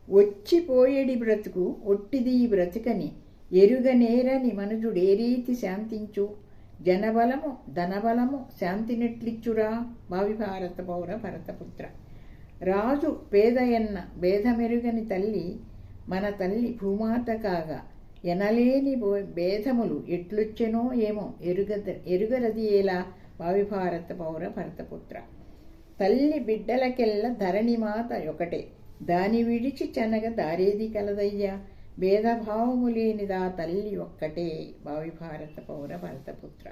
వచ్చిపోయేడి బ్రతుకు ఒట్టిది బ్రతుకని ఎరుగనేరని మనుజుడేరీతి శాంతించు. జనబలము ధనబలము శాంతినెట్లిచ్చురా. భావి భారత పౌర భరతపుత్ర. రాజు పేదయన్న భేదమెరుగని తల్లి మన తల్లి భూమాత కాగా ఎనలేని భేదములు ఎట్లొచ్చెనో ఏమో ఎరుగరది ఎలా. భావి భారత పౌర భరతపుత్ర. తల్లి బిడ్డలకెల్ల ధరణిమాత ఒకటే, దాని విడిచి చెనగ దారేది కలదయ్యా. భేదభావము లేనిదా తల్లి ఒక్కటే. భావి భారత పౌర భరతపుత్ర.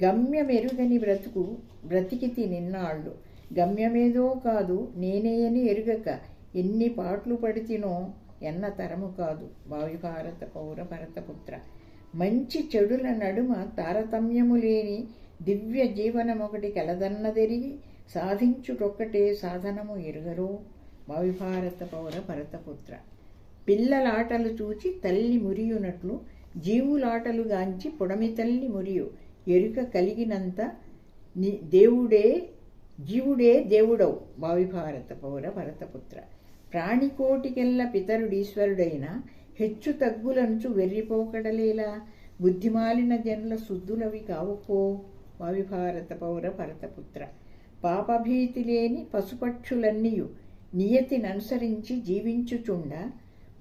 గమ్యమెరుగని బ్రతుకు బ్రతికితి నిన్నాళ్ళు, గమ్యమేదో కాదు నేనేయని ఎరుగక ఎన్ని పాటలు పడితినో ఎన్న తరము కాదు. భావి భారత పౌర భరతపుత్ర. మంచి చెడుల నడుమ తారతమ్యము లేని దివ్య జీవనమొకటి కలదన్నదెరిగి సాధించుటొక్కటే సాధనము ఎరుగరో. భావి భారత పౌర భరతపుత్ర. పిల్లలాటలు చూచి తల్లి మురియునట్లు జీవులాటలు గాంచి పొడమి తల్లి మురియు. ఎరుక కలిగినంత జీవుడే దేవుడవు. భావి భారత పౌర భరతపుత్ర. ప్రాణికోటికెల్ల పితరుడీశ్వరుడైన హెచ్చు తగ్గులంచు వెర్రిపోకడలేలా. బుద్ధిమాలిన జనుల శుద్ధులవి కావుకో. భావి భారత పౌర భరతపుత్ర. పాపభీతి లేని పశుపక్షులన్నీయు నియతిననుసరించి జీవించుచుండ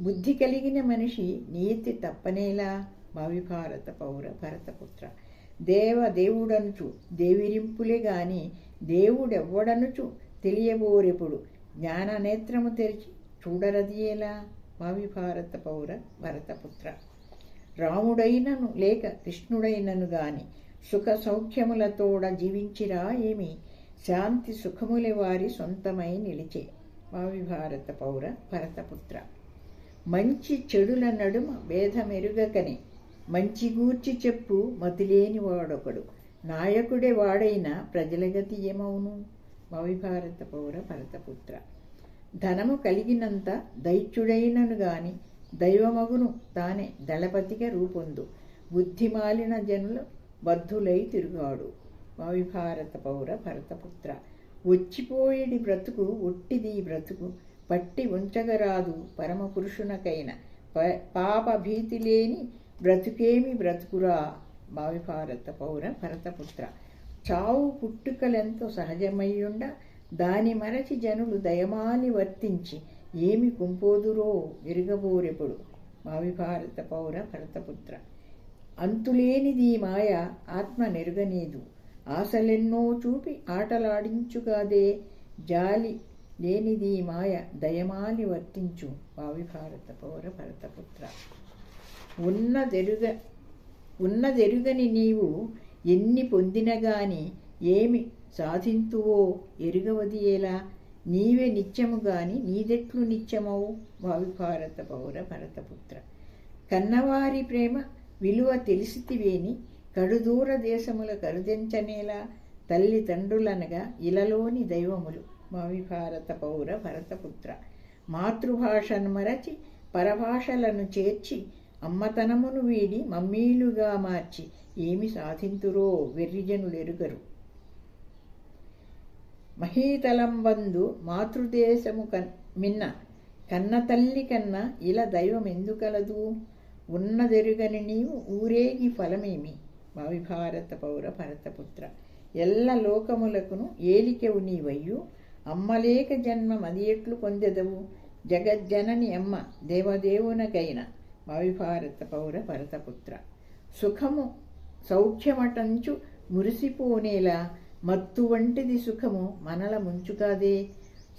బుద్ధి కలిగిన మనిషి నియతి తప్పనేలా. భావి భారత పౌర భరతపుత్ర. దేవుడనుచు దేవిరింపులే గాని దేవుడెవ్వడనుచు తెలియబోరెప్పుడు జ్ఞాననేత్రము తెరిచి చూడరదియేలా. భావి భారత పౌర భరతపుత్ర. రాముడైనను లేక కృష్ణుడైనను గాని సుఖ సౌఖ్యములతోడ జీవించిరా ఏమి, శాంతి సుఖములే వారి సొంతమై నిలిచే. భావి భారత పౌర భరతపుత్ర. మంచి చెడుల నడుమ భేదమెరుగకని మంచి గూర్చి చెప్పు మతిలేని వాడొకడు, నాయకుడే వాడైన ప్రజల గతి ఏమవును. భావి భారత పౌర భరతపుత్ర. ధనము కలిగినంత దైత్యుడైనను గాని దైవమగును తానే దళపతిగా రూపొందు. బుద్ధిమాలిన జనుల బద్ధులై తిరుగాడు. భావి భారత పౌర భరతపుత్ర. వచ్చిపోయేడి బ్రతుకు ఒట్టిది బ్రతుకు, పట్టి ఉంచగరాదు పరమపురుషునకైన పాప భీతి లేని బ్రతుకేమి బ్రతుకురా. భావి భారత పౌర భరతపుత్ర. చావు పుట్టుకలెంతో సహజమయ్యుండ దాని మరచి జనులు దయమాలి వర్తించి ఏమి కుంపోదురో ఎరుగబోరెప్పుడు. భావి భారత పౌర భరతపుత్ర. అంతులేనిది మాయ ఆత్మ నెరుగనీదు, ఆశలెన్నో చూపి ఆటలాడించుగాదే. జాలి లేనిది మాయ దయమాలి వర్తించు. భావి భారత పౌర భరతపుత్ర. ఉన్నదెరుగని నీవు ఎన్ని పొందినగాని ఏమి సాధింతువో ఎరుగవది ఎలా. నీవే నిత్యము గాని నీదెట్లు నిత్యమవు. భావి భారత పౌర భరతపుత్ర. కన్నవారి ప్రేమ విలువ తెలిసితివేని కడుదూర దేశముల కరుదెంచనేలా. తల్లి తండ్రులనగా ఇలలోని దైవములు. భావి భారత పౌర భరతపుత్ర. మాతృభాషను మరచి పరభాషలను చేర్చి అమ్మతనమును వీడి మమ్మీలుగా మార్చి ఏమి సాధింతురో వెర్రిజనులెరుగరు. మహీతలంబందు మాతృదేశము మిన్న కన్న తల్లి కన్నా ఇలా దైవం ఎందుకలదు. ఉన్నదెరుగని నీవు ఊరేగి ఫలమేమి. భావి భారత పౌర భరతపుత్ర. ఎల్ల లోకములకును ఏలికెవు నీవయ్యు, అమ్మలేక జన్మ మది ఎట్లు పొందెదవు. జగజ్జనని అమ్మ దేవదేవునకైన. భావి భారత పౌర భరతపుత్ర. సుఖము సౌఖ్యమటంచు మురిసిపోనేలా మత్తు వంటిది సుఖము మనల ముంచుకాదే.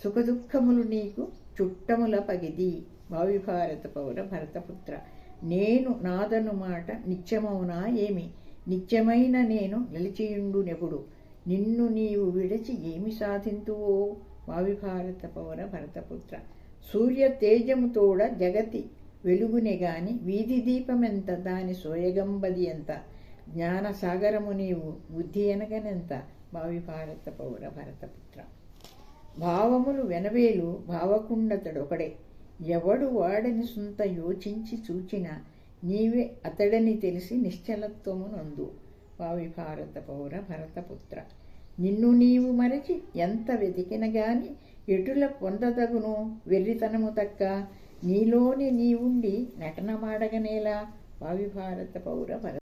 సుఖదుఖములు నీకు చుట్టముల పగిది. భావి భారత పౌర భరతపుత్ర. నేను నాదను మాట నిత్యమౌనా ఏమి, నిత్యమైన నేను నిలిచియుండునెప్పుడు. నిన్ను నీవు విడిచి ఏమి సాధింతువో. భావి భారత పౌర భరతపుత్ర. సూర్య తేజముతోడ జగతి వెలుగునే గాని వీధి దీపమెంత దాని సోయగంబది ఎంత. జ్ఞానసాగరము నీవు బుద్ధి ఎనగనెంత. భావి భారత పౌర భరతపుత్ర. భావములు వెనవేలు భావకుండతడొకడే, ఎవడు వాడని సుంత యోచించి చూచిన నీవే అతడని తెలిసి నిశ్చలత్వము నందు. భావి భారత పౌర భరతపుత్ర. నిన్ను నీవు మరచి ఎంత వెతికిన గాని ఎటుల పొందదగును వెర్రితనము తక్క నీలోని నీవుండి నటనమాడగనేలా భావి భారత పౌర